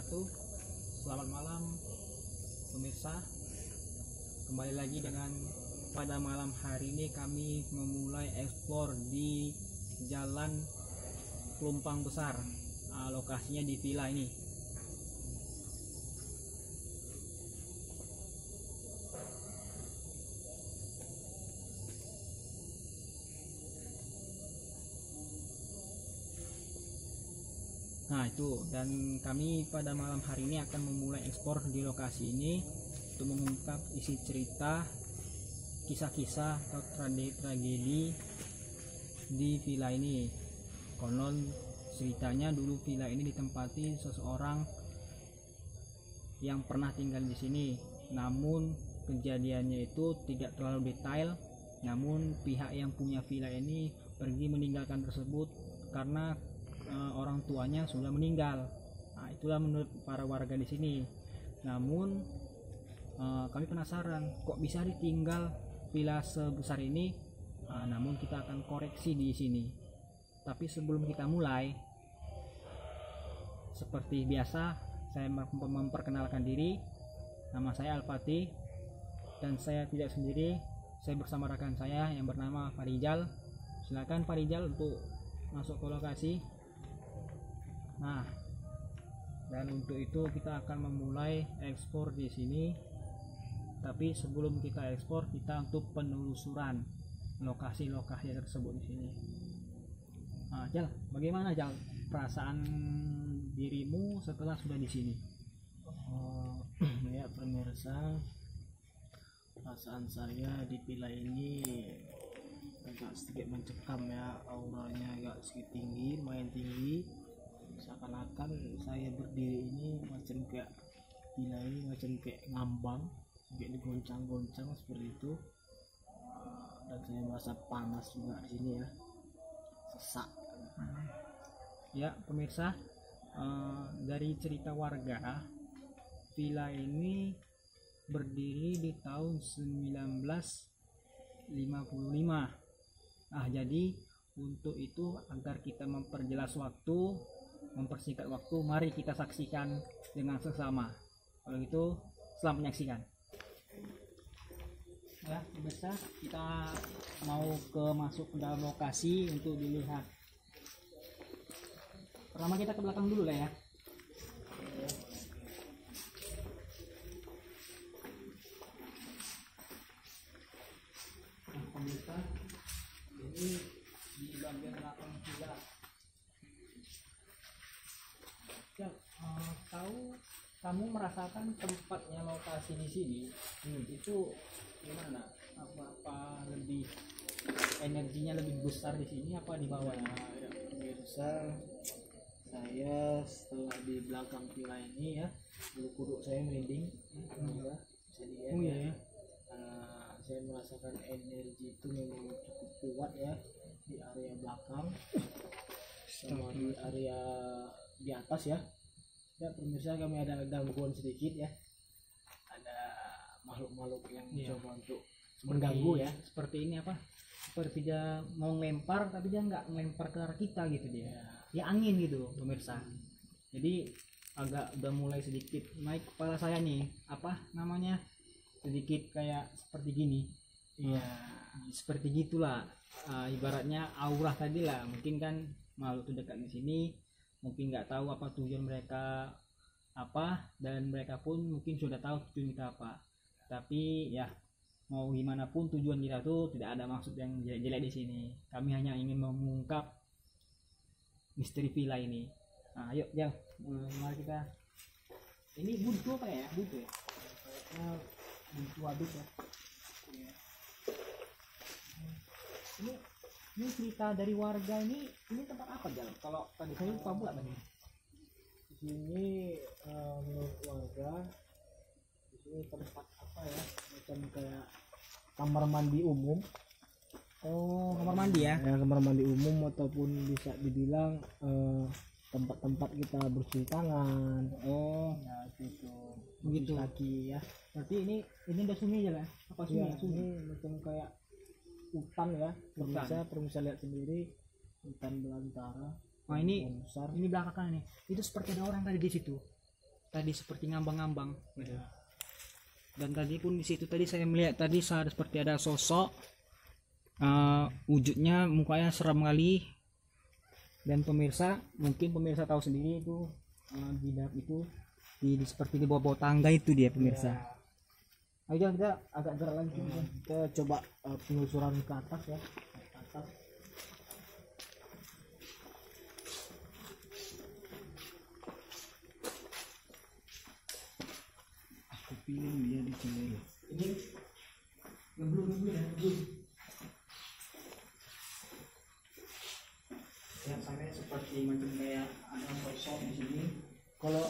wabarakatuh. Selamat malam pemirsa. Kembali lagi dengan pada malam hari ini kami memulai eksplor di Jalan Pelumpang Besar. Lokasinya di villa ini. Nah itu, dan kami pada malam hari ini akan memulai ekspor di lokasi ini untuk mengungkap isi cerita, kisah-kisah atau tragedi di villa ini. Konon ceritanya dulu villa ini ditempati seseorang yang pernah tinggal di sini. Namun kejadiannya itu tidak terlalu detail. Namun pihak yang punya villa ini pergi meninggalkan tersebut karena orang tuanya sudah meninggal. Nah, itulah menurut para warga di sini. Namun kami penasaran kok bisa ditinggal villa sebesar ini. Namun kita akan koreksi di sini. Tapi sebelum kita mulai, seperti biasa saya memperkenalkan diri. Nama saya Al-Fatih dan saya tidak sendiri. Saya bersama rekan saya yang bernama Farijal. Silakan Farijal untuk masuk ke lokasi. Nah, dan untuk itu kita akan memulai ekspor di sini. Tapi sebelum kita ekspor, kita untuk penelusuran lokasi-lokasi tersebut di sini. Nah, Jal, bagaimana Jal perasaan dirimu setelah sudah di sini? Ya pemirsa, perasaan saya di villa ini agak sedikit mencekam ya, auranya agak sedikit tinggi, main tinggi. Seakan-akan saya berdiri ini macam kayak villa ini macam kayak ngambang, kayak digoncang-goncang seperti itu. Dan saya merasa panas juga di sini ya, sesak. Ya pemirsa, dari cerita warga, villa ini berdiri di tahun 1955. Nah, jadi untuk itu agar kita memperjelas waktu, mempersingkat waktu, mari kita saksikan dengan seksama. Kalau gitu, selamat menyaksikan. Ya pemirsa, kita mau masuk ke dalam lokasi untuk dilihat. Pertama kita ke belakang dulu lah ya. Nah, pemirsa, ini di bagian belakang villa. Ya, tahu kamu merasakan tempatnya lokasi di sini itu gimana? Apa lebih energinya lebih besar di sini apa di bawah? Ya, pemirsa, saya setelah di belakang villa ini ya, bulu kuduk saya merinding. Ya, bisa dilihat. Oh iya ya. Saya merasakan energi itu memang cukup kuat ya di area belakang sama di area di atas ya. Ya pemirsa, kami ada gangguan sedikit ya, ada makhluk-makhluk yang mencoba untuk mengganggu ya. Seperti ini apa? Seperti dia mau ngelempar tapi dia nggak ngelempar ke arah kita gitu dia. Ya angin gitu pemirsa. Jadi agak udah mulai sedikit naik kepala saya nih, apa namanya, sedikit kayak seperti gini. Iya, seperti gitulah. Ibaratnya aura tadi lah. Mungkin kan makhluk itu dekat di sini, mungkin nggak tahu apa tujuan mereka apa, dan mereka pun mungkin sudah tahu tujuan kita apa. Tapi ya mau gimana pun tujuan kita tuh tidak ada maksud yang jelek-jelek di sini. Kami hanya ingin mengungkap misteri villa ini. Nah, ayo Jal, mari kita. Ini buntu apa ya? Buntu ya? Buntu habis ya. Ini cerita dari warga ini tempat apa Jal? Kalau tadi saya lupa pula tadi. di sini menurut warga di sini tempat apa ya, macam kayak kamar mandi umum. Oh, kamar mandi ya? Ya, kamar mandi umum ataupun bisa dibilang tempat-tempat kita bercuci tangan. Oh, Ya gitu. begitu. Kaki ya. Berarti ini udah sunyi aja lah. Apa sunyi? Ya, ini macam kayak hutan ya. Bisa lihat sendiri, hutan belantara. Nah ini Pohon besar. ini belakangan nih. Itu seperti ada orang tadi di situ. tadi seperti ngambang-ngambang gitu. Dan tadi pun di situ tadi saya melihat tadi seperti ada sosok, wujudnya mukanya seram kali. Dan pemirsa, mungkin pemirsa tahu sendiri itu di dalam itu seperti di bawah tangga itu dia pemirsa. Ayo kita agak gerak lagi, Kita coba penelusuran ke atas ya, ke atas. Aku pilih dia di sini. Ini belum ya, belum. Ya, saya seperti macam kayak ada sosok di sini. Kalau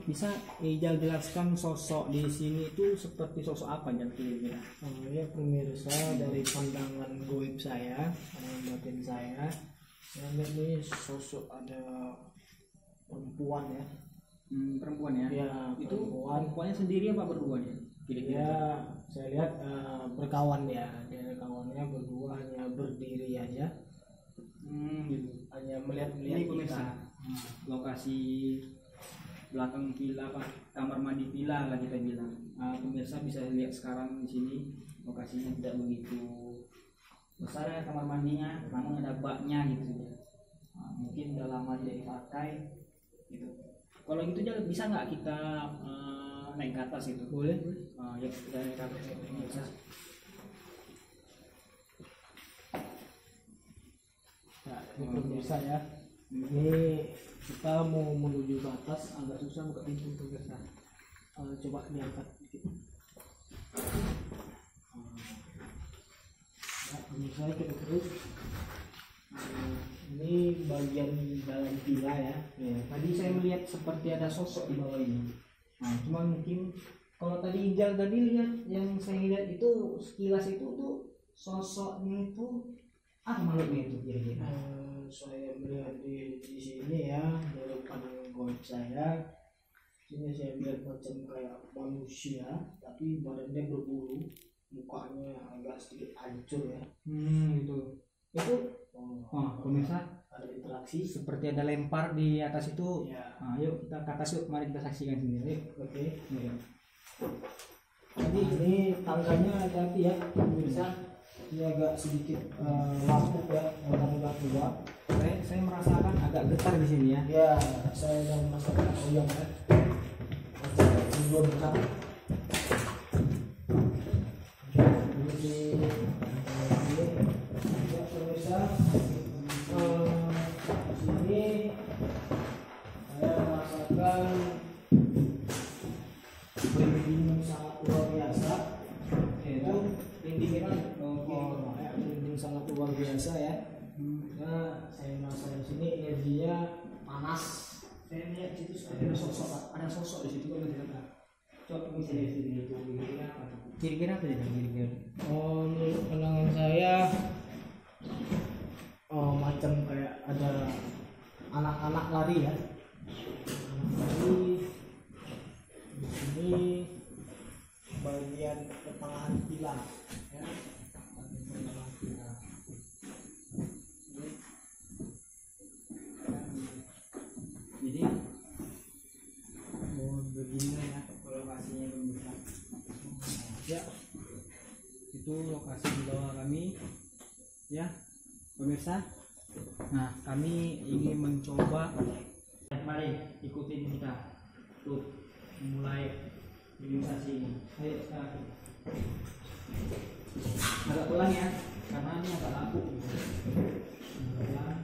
bisa Ijal jelaskan sosok di sini itu seperti sosok apa Jal kira-kira? Ya pemirsa, dari pandangan goib saya, pandangan batin saya lihat ini sosok ada perempuan ya. Perempuan ya? Ya, Itu perempuan. perempuannya sendiri apa berdua ya? Kira-kira? Ya, saya lihat berkawan ya, dia kawannya berdua hanya berdiri aja, Gitu. hanya melihat Ini kita. pemirsa, lokasi belakang villa apa kamar mandi villa lah kita bilang. Pemirsa bisa lihat sekarang di sini lokasinya tidak begitu besar ya kamar mandinya, namun ada baknya gitu ya. Mungkin udah lama tidak dipakai gitu. Kalau gitu aja bisa nggak kita naik ke atas itu? Boleh. Ya kita naik ke atas ya, pemirsa. Nah, ini pemirsa ya. Ini kita mau menuju ke atas, agak susah buka pintu pemirsa. Coba diangkat dikit. Ya, pemirsa kita terus. Ini bagian dalam villa ya. Tadi saya melihat seperti ada sosok di bawah ini. Nah, cuma mungkin kalau tadi Ijal tadi lihat yang saya lihat itu sekilas itu tuh sosoknya itu makhluknya itu kira-kira. Saya melihat di sini ya, dari pandangan goib saya, sini saya melihat macam kayak manusia, tapi badannya berbulu, mukanya agak sedikit hancur ya. Itu pemirsa Ada interaksi. seperti ada lempar di atas itu. Ya. Yuk kita ke atas yuk, mari kita saksikan sendiri. Oke. Yuk. Jadi ini tangganya hati-hati ya, pemirsa. Ini agak sedikit lapuk ya, tangga tua. Saya merasakan agak getar di sini ya. Ya, saya yang merasakan goyang ya. Belum besar. Jadi ya pemirsa, sini saya merasakan merinding sangat luar biasa. Itu Tinggi kan? merinding sangat luar biasa ya. Nah, saya merasa di sini energinya panas. Saya lihat situ ada sosok di situ kalau tidak. Coba bisa lihat sini itu kira-kira apa? Kira-kira apa ya kira-kira? Menurut pandangan saya macam kayak ada anak-anak lari ya. Anak lari di sini bagian pertengahan pilar ya. Bagian pertengahan pilar. Jadi begini ya lokasinya pemirsa. Ya, itu lokasi di bawah kami ya pemirsa. Nah, kami ingin mencoba. Mari ikutin kita tuh mulai meditasi ini. Ayo sekarang agak pelan ya karena ini agak laku gitu. Pelan.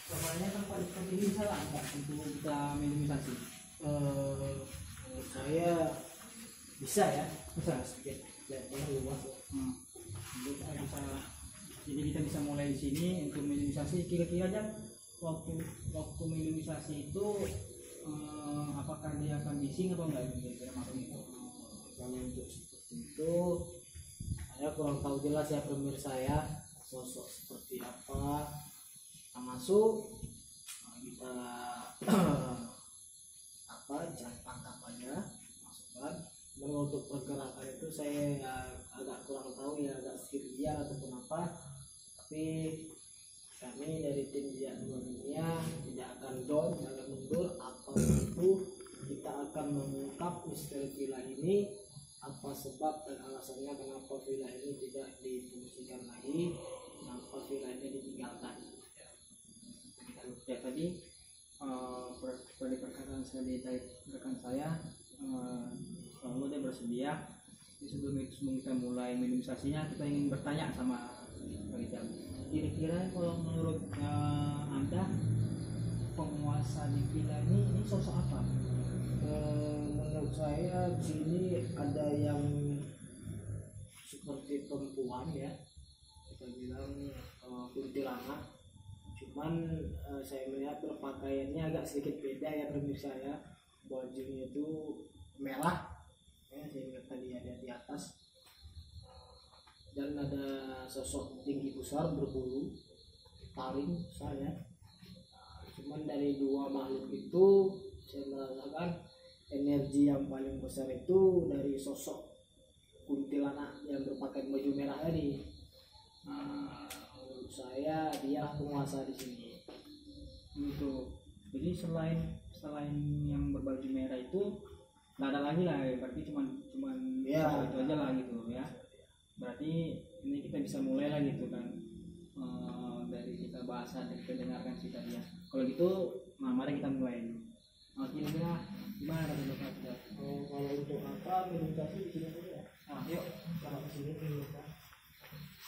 Sebenarnya tempat seperti ini bisa lah nggak untuk kita minimalisasi? Menurut saya bisa ya, bisa sedikit lebar luas ya. Jadi kita bisa mulai di sini untuk minimalisasi. Kira-kira aja waktu minimalisasi itu apakah dia akan bising atau enggak? Kira-kira kurang tahu jelas ya pemirsa ya, sosok seperti apa kita masuk, kita apa cari tangkap aja, masukkan. Dan untuk pergerakan itu saya agak kurang tahu ya, agak sedikit liar ataupun apa, tapi kami dari tim Jejak Dunia tidak akan down, tidak akan mundur. Apapun itu kita akan mengungkap misteri villa ini, apa sebab dan alasannya kenapa villa ini tidak difungsikan lagi, kenapa villa ini ditinggalkan. Ya tadi seperti perkataan saya dari rekan saya, kalau dia bersedia. Sebelum kita mulai minimalisasinya, kita ingin bertanya sama Kang Ijal. Kira-kira kalau menurut Anda penguasa di villa ini sosok apa? Menurut saya di sini ada yang seperti perempuan ya, kita bilang kuntilanak. Cuman saya melihat berpakaiannya agak sedikit beda ya pemirsa ya. Bajunya itu merah ya, saya ingat tadi ada di atas, dan ada sosok tinggi besar berbulu taring besar ya. Cuman dari dua makhluk itu saya merasakan energi yang paling besar itu dari sosok kuntilanak yang berpakaian baju merah tadi. Menurut saya dia penguasa di sini. Gitu. Jadi selain yang berbaju merah itu nggak ada lagi lah, berarti cuman Ya, itu aja lah gitu ya. Berarti ini kita bisa mulai lah gitu kan, dari kita bahasan dan kita dengarkan cerita dia. Kalau gitu, mari kita mulai. Kira-kira gimana menurut kita? kalau untuk apa meditasi di sini dulu ya. Yuk. Kalau di sini kita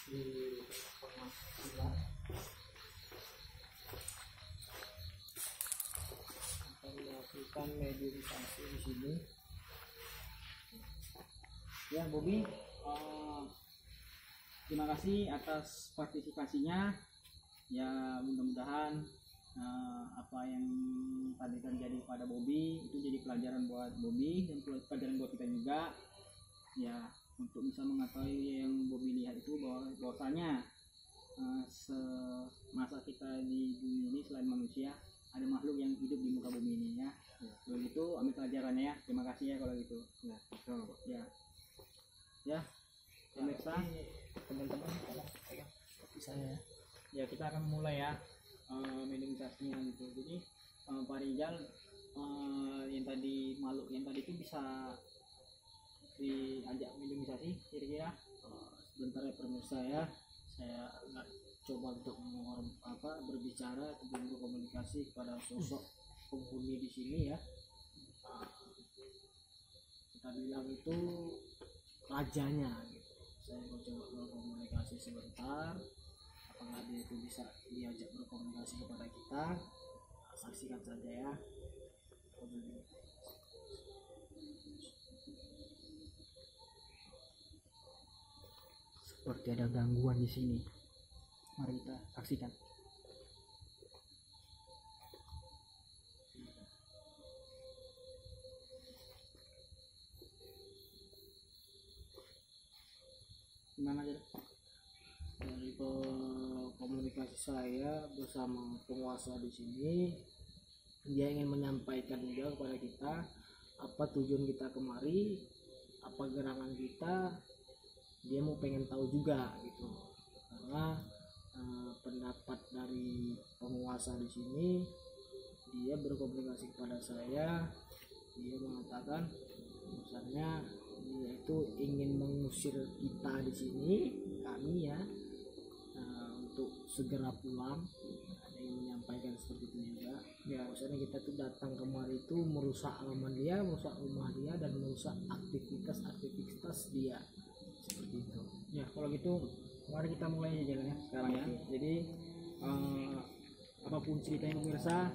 di penghasilan kita melakukan meditasi di sini. Ya, Bobby, terima kasih atas partisipasinya. Ya, mudah-mudahan apa yang tadi terjadi pada Bobby itu jadi pelajaran buat Bobby dan pelajaran buat kita juga. Ya, untuk bisa mengetahui yang Bobby lihat itu bahwasanya semasa kita di bumi ini selain manusia ada makhluk yang hidup di muka bumi ini ya. Kalau gitu ambil pelajarannya ya. Terima kasih ya kalau gitu. Ya, pemirsa, teman-teman, saya ya kita akan mulai ya minimalisasinya gitu. Jadi Pak Rijal, yang tadi makhluk yang tadi itu bisa diajak minimalisasi kira-kira. sebentar ya pemirsa ya, saya nggak coba untuk berbicara atau berkomunikasi kepada sosok penghuni di sini ya. Kita bilang itu rajanya gitu. Saya mau coba berkomunikasi sebentar, apakah dia itu bisa diajak berkomunikasi kepada kita. Saksikan saja ya. Seperti ada gangguan di sini. Mari kita saksikan. Gimana aja? Dari komunikasi saya bersama penguasa di sini, dia ingin menyampaikan juga kepada kita apa tujuan kita kemari, apa gerangan kita. Dia mau pengen tahu juga gitu, karena pendapat dari penguasa di sini, dia berkomunikasi kepada saya. Dia mengatakan misalnya dia itu ingin mengusir kita di sini, kami ya, untuk segera pulang. Ada yang menyampaikan seperti itu juga ya, maksudnya kita tuh datang kemari itu merusak halaman dia, merusak rumah dia, dan merusak aktivitas dia, seperti itu Ya, kalau gitu mari kita mulai aja ya sekarang ya. Jadi apapun ceritanya pemirsa,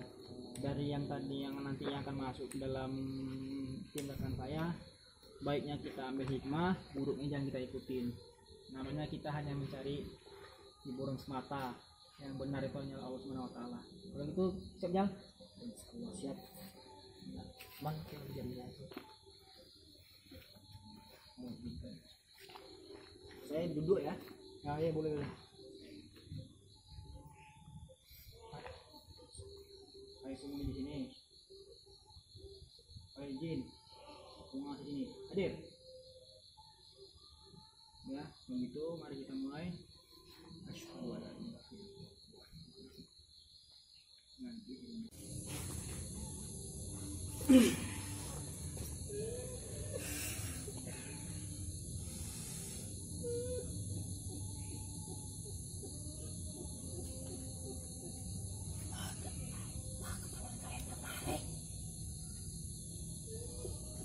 dari yang tadi yang nanti akan masuk ke dalam tindakan saya, baiknya kita ambil hikmah, buruknya jangan kita ikutin. Namanya kita hanya mencari hiburan semata, yang benar itu hanya Allah Subhanahu wa taala. Kalau gitu siap Jal? siap. Man jadinya itu Saya duduk ya. Ya boleh. Saya semua di sini. Saya izin. Semua sini. Hadir. Ya, begitu mari kita mulai. Asyhadu an la ilaha illallah. Nanti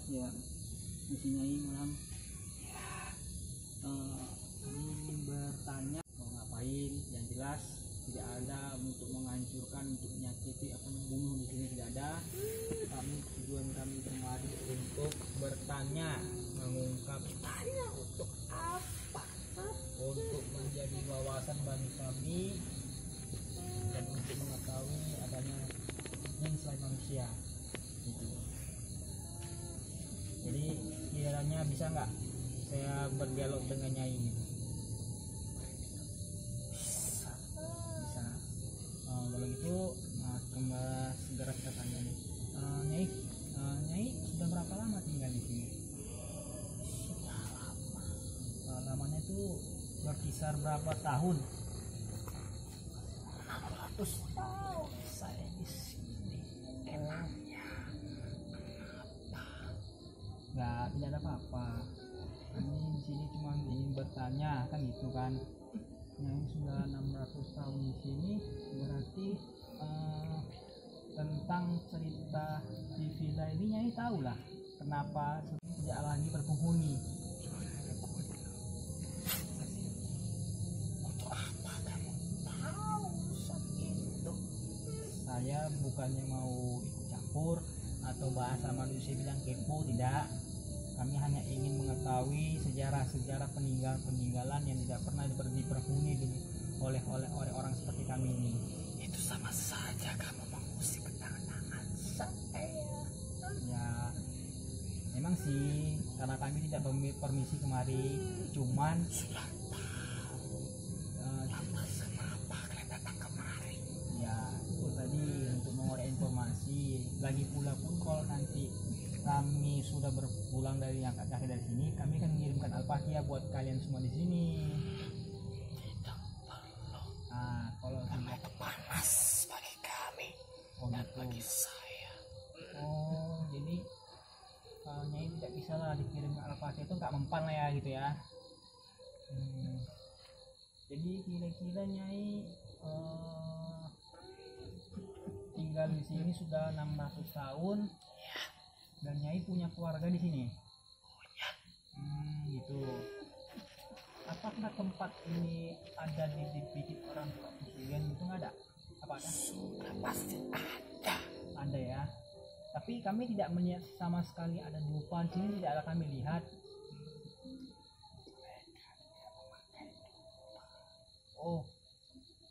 ya di sini malam kami bertanya mau ngapain, yang jelas tidak ada untuk menghancurkan, untuk menyakiti atau membunuh, di sini tidak ada. Tujuan kami kemari untuk bertanya, mengungkap tanya untuk apa, untuk menjadi wawasan bagi kami dan untuk mengetahui adanya jin selain manusia gitu. Jadi kiranya bisa nggak saya berdialog dengan Nyai gitu? Bisa. Kalau gitu segera kita tanya nih. Nyai, Nyai sudah berapa lama tinggal di sini? Sudah lama. Lamanya itu berkisar berapa tahun? 600 tahun saya di sini. Emangnya kenapa? Nggak, tidak ada apa-apa. Kami di sini cuma ingin bertanya, kan gitu kan. Nyai sudah 600 tahun di sini, berarti tentang cerita di villa ini Nyai tahu lah kenapa tidak lagi berpenghuni. Untuk apa kamu tahu itu? Saya bukannya mau ikut campur atau bahasa manusia bilang kepo, tidak. Kami hanya ingin mengetahui sejarah-sejarah peninggalan yang tidak pernah diperhuni oleh orang seperti kami ini. Itu sama saja kamu mengusik ketenangan saya. Ya, memang sih karena kami tidak permisi kemari, cuman sudah tahu. Lantas kenapa kalian datang kemari? Ya, itu tadi untuk mengorek informasi. Lagi pula pun kalau nanti kami sudah berpulang dari yang akhir dari sini, kami akan mengirimkan Al-Fatihah buat kalian semua di sini. Tidak perlu. Nah, kalau itu panas bagi kami dan bagi saya. Oh, jadi Nyai tidak bisa lah dikirimkan Al-Fatihah, itu nggak mempan lah ya gitu ya. Jadi kira-kira Nyai tinggal di sini sudah 600 tahun. Dan Nyai punya keluarga di sini. Punya. Gitu. Apakah tempat ini ada dibikin orang kemudian itu nggak ada? Apa ada? Sudah pasti ada. Ada ya. Tapi kami tidak melihat sama sekali ada dupa di sini, tidak ada kami lihat. Oh,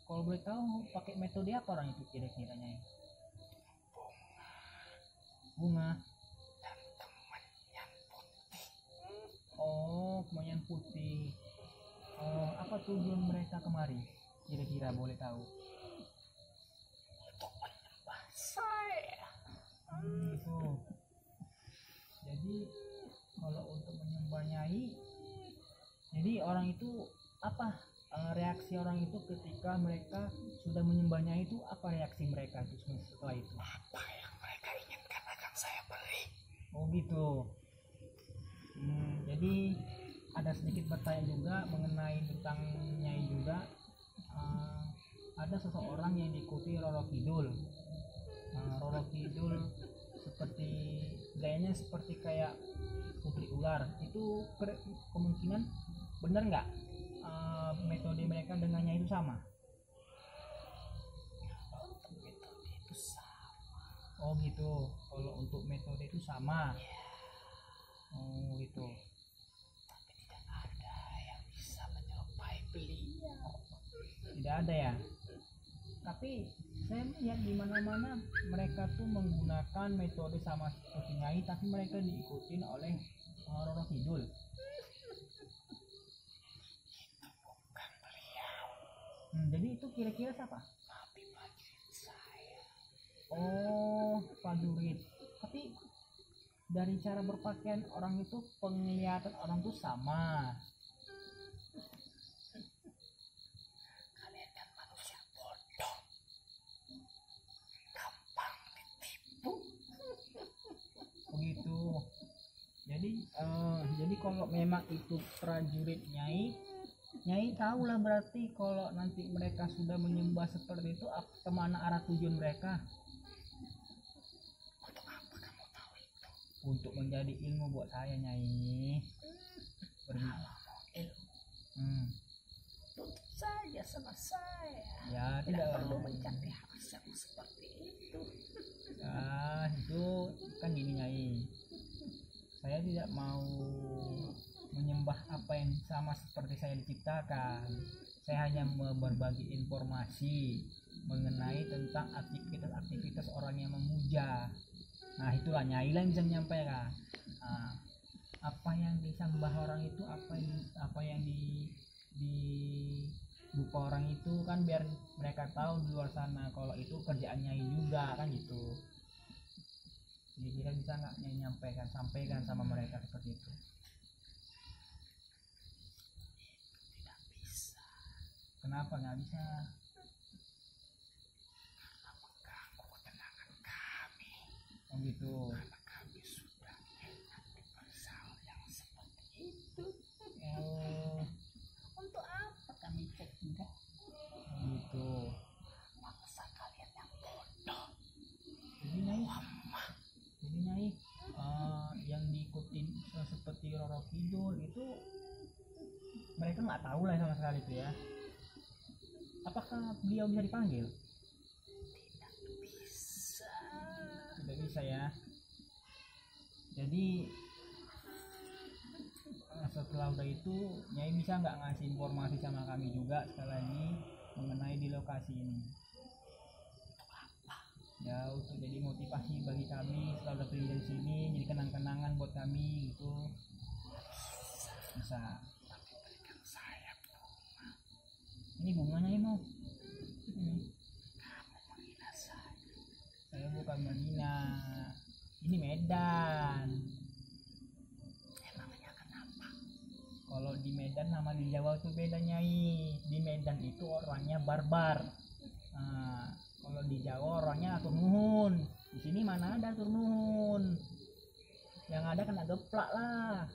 kalau boleh tahu pakai metode apa orang itu kira-kira Nyai? Bunga. Oh, kemenyan putih. Apa tujuan mereka kemari? Kira-kira boleh tahu? Untuk menyembah saya. Gitu. Jadi kalau untuk menyembah Nyai, jadi orang itu apa? Reaksi orang itu ketika mereka sudah menyembah Nyai itu apa reaksi mereka itu setelah itu? Apa yang mereka inginkan akan saya beri. Oh gitu. Jadi ada sedikit bertanya juga mengenai tentang Nyai juga. Ada seseorang yang diikuti Roro Kidul. Roro Kidul seperti gayanya seperti kayak putri ular. Itu kemungkinan benar nggak metode mereka dengan Nyai itu sama? Untuk metode itu sama. Oh gitu. Kalau untuk metode itu sama. Oh gitu. Tapi tidak ada yang bisa menyerupai beliau. Tidak ada ya. Tapi saya melihat di mana-mana mereka tuh menggunakan metode sama seperti Nyai, tapi mereka diikutin oleh Roro Kidul. Jadi itu kira-kira siapa? Tapi prajurit saya. Oh, prajurit. Tapi dari cara berpakaian orang itu, penglihatan orang tuh sama. Kalian kan manusia bodoh, gampang ditipu. Begitu. Jadi kalau memang itu prajurit Nyai, Nyai tahu lah berarti kalau nanti mereka sudah menyembah seperti itu, kemana arah tujuan mereka? Untuk apa kamu tahu itu? Untuk menjadi ilmu buat saya, Nyai. Kalau mau ilmu, tutup saja sama saya. Ya, Tidak tidak perlu mencari hal yang seperti itu. itu kan gini, Nyai. Saya tidak mau menyembah apa yang sama seperti saya diciptakan. Saya hanya berbagi informasi mengenai tentang aktivitas-aktivitas orang yang memuja. Nah, itulah Nyai yang bisa menyampaikan. Apa yang disembah orang itu, apa yang di lupa orang itu kan, biar mereka tahu di luar sana kalau itu kerjaan Nyai juga kan gitu. Jadi kita bisa nggak sampaikan sama mereka seperti itu? Tidak bisa. Kenapa nggak bisa? Karena mengganggu ketenangan kami. Oh gitu. Karena kami sudah enak di pasal yang seperti itu. Oh Untuk apa kami cek enggak? gitu. Maksa kalian yang bodoh. Jadi Nyai, yang diikutin seperti Roro Kidul itu mereka nggak tahu lah sama sekali itu ya. Apakah beliau bisa dipanggil? Tidak bisa. Tidak bisa ya. Jadi setelah udah itu Nyai bisa nggak ngasih informasi sama kami juga sekali lagi mengenai di lokasi ini? Ya, untuk jadi motivasi bagi kami setelah udah pergi dari sini, jadi kenang-kenangan buat kami gitu. Bisa. Tapi berikan saya bunga. Ini bunganya ini mau. Ini. Kamu menghina saya. Saya bukan menghina. Ini Medan. Emangnya kenapa? Kalau di Medan sama di Jawa itu beda, Nyai. Di Medan itu orangnya barbar. Nah, kalau di Jawa orangnya atur nuhun. Di sini mana ada atur nuhun? Yang ada kena geplak lah.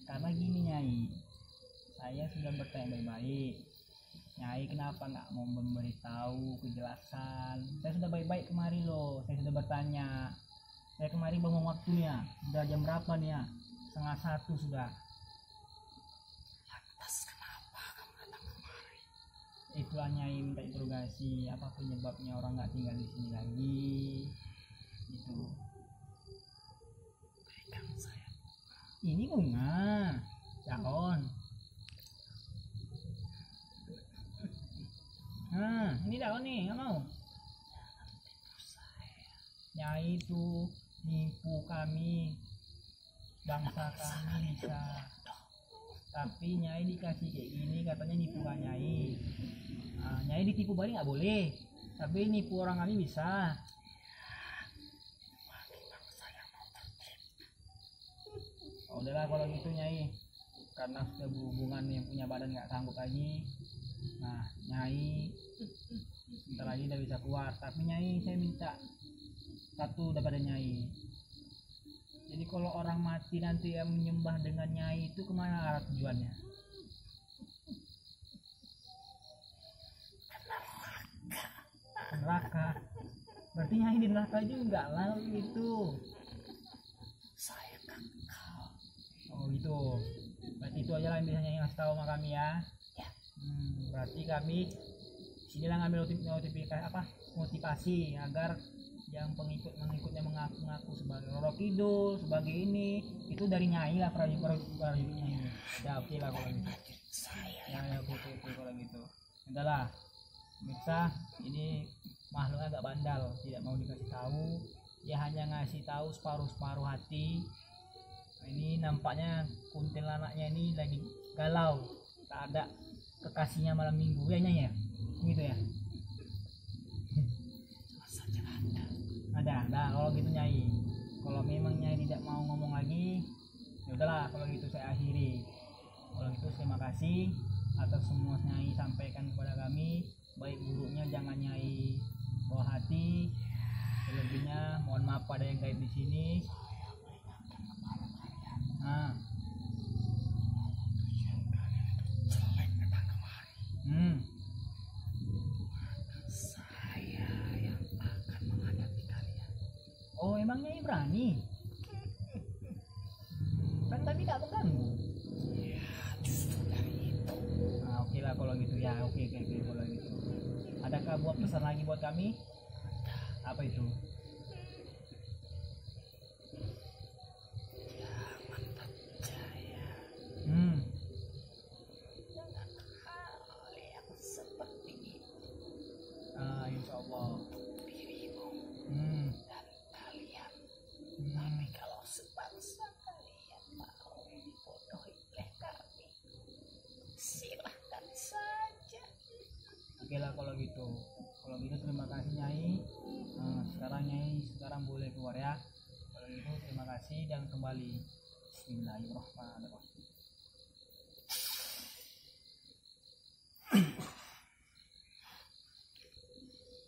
Karena gini, Nyai, saya sudah bertanya baik-baik. Nyai kenapa nggak mau memberitahu kejelasan? Saya sudah baik-baik kemari loh. Saya sudah bertanya. Saya kemari bangun waktunya. Udah jam berapa nih ya? 1:30 sudah. Lantas kenapa kamu datang kemari? Itulah Nyai minta interogasi. Apa penyebabnya orang nggak tinggal di sini lagi? Itu. Berikan saya bunga. Ini bunga. Daun. Nah, ini daun nih, nggak mau? Jangan tipu saya. Nyai itu nipu kami, bangsa kami bisa. Tapi Nyai dikasih kayak gini, katanya nipu kan Nyai. Nyai ditipu balik nggak boleh, tapi nipu orang kami bisa. Bagi bangsa yang mau tertib. Oh, udahlah kalau gitu Nyai, karena sudah berhubungan yang punya badan nggak sanggup lagi. Nah, Nyai sebentar lagi udah bisa keluar, tapi Nyai saya minta satu daripada Nyai. Jadi kalau orang mati nanti yang menyembah dengan Nyai itu kemana arah tujuannya? Ke neraka. Berarti Nyai di neraka juga lah gitu. Saya kekal. Oh gitu. Berarti itu aja lah yang bisa Nyai ngasih tahu sama kami ya. Ya. Berarti kami sinilah ngambil motivasi agar yang pengikutnya mengaku sebagai Roro Kidul, sebagai ini, itu dari Nyai lah, prajuritnya ini. Ya oke lah kalau gitu. Ya oke kalau gitu. Udahlah, Mirsa, ini makhluk agak bandal, tidak mau dikasih tahu. Dia hanya ngasih tahu separuh hati. Ini nampaknya kuntilanaknya ini lagi galau, tak ada kekasihnya malam minggu ya Nyai ya, gitu ya. saja ada. Nah kalau gitu Nyai, kalau memang Nyai tidak mau ngomong lagi, ya udahlah kalau gitu saya akhiri. Kalau gitu terima kasih atas semua Nyai sampaikan kepada kami, baik buruknya jangan Nyai bawa hati, selebihnya mohon maaf pada yang gaib di sini. Nah, Jelek datang kemari. Saya yang akan menghadapi kalian. Oh emang Nyai berani? Kan tadi tak mengganggu. Ya justru dari itu. Nah, oke lah kalau gitu ya, oke kalau gitu. Adakah buat pesan lagi buat kami? Apa itu? Jangan percaya dengan hal yang seperti itu. Insya Allah. Dirimu dan kalian. Tapi kalau sebangsa kalian mau dibodohi oleh kami, silahkan saja. Oke lah kalau gitu. Kalau gitu terima kasih Nyai. Sekarang Nyai boleh keluar ya. Kalau gitu terima kasih dan kembali. Bismillahirrahmanirrahim.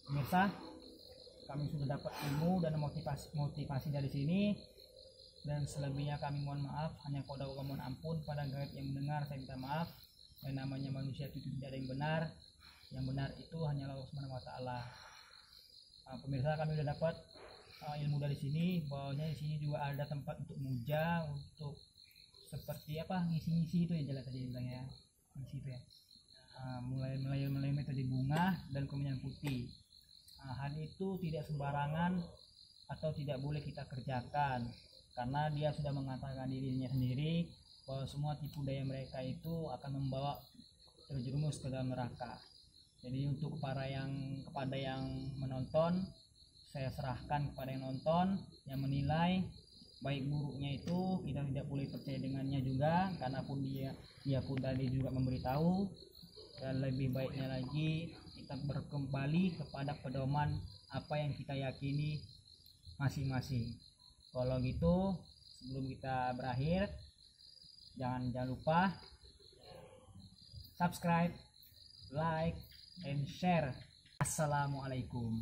Pemirsa, kami sudah dapat ilmu dan motivasi dari sini, dan selebihnya kami mohon maaf. Hanya koda mohon ampun pada gaib yang mendengar, saya minta maaf. Dan namanya manusia itu tidak ada yang benar. Yang benar itu hanyalah Allah Subhanahu wa taala. Pemirsa, kami sudah dapat ilmu dari sini, bahwasanya di sini juga ada tempat untuk muja, untuk seperti apa ngisi-ngisi itu ya, jelas tadi bilangnya ngisi itu ya. Mulai metode bunga dan kemenyan putih. Hal itu tidak sembarangan atau tidak boleh kita kerjakan, karena dia sudah mengatakan dirinya sendiri bahwa semua tipu daya mereka itu akan membawa terjerumus ke dalam neraka. Jadi untuk kepada yang menonton, saya serahkan kepada yang nonton, yang menilai baik buruknya itu kita tidak boleh percaya dengannya juga, karena pun dia pun tadi juga memberitahu. Dan lebih baiknya lagi kita berkembali kepada pedoman apa yang kita yakini masing-masing. Kalau gitu sebelum kita berakhir, jangan lupa subscribe, like, and share. Assalamualaikum.